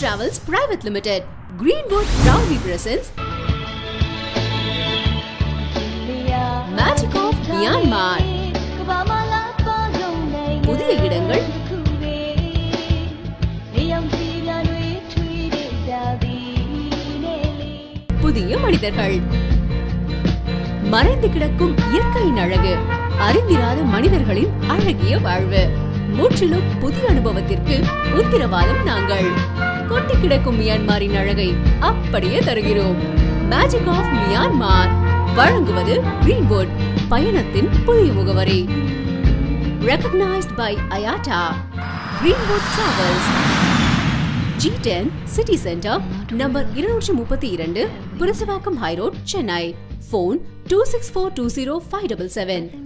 Travels Private Limited, Greenwood proudly presents Magic of Myanmar. புதிய இடங்கள், புதிய மனிதர்கள், மறைந்து கிடக்கும் இயற்கையின் அழகு, அறிந்திராத மனிதர்களின் அழகிய வாழ்வு, முற்றிலும் புதிய அனுபவத்திற்கு உத்தரவாதம் நாங்கள். கொட்டி கிடக்கும் மியான்மரின் அழகை அப்படியே தருகிறோம். மேஜிக் ஆஃப் மியான்மர் வழங்குவது கிரீன்வுட், பயணத்தின் புதிய முகவரி. Recognized by IATA, Greenwood Travels, G10 City Center, number 232, Purasavakkam High Road, Chennai. Phone 26420577.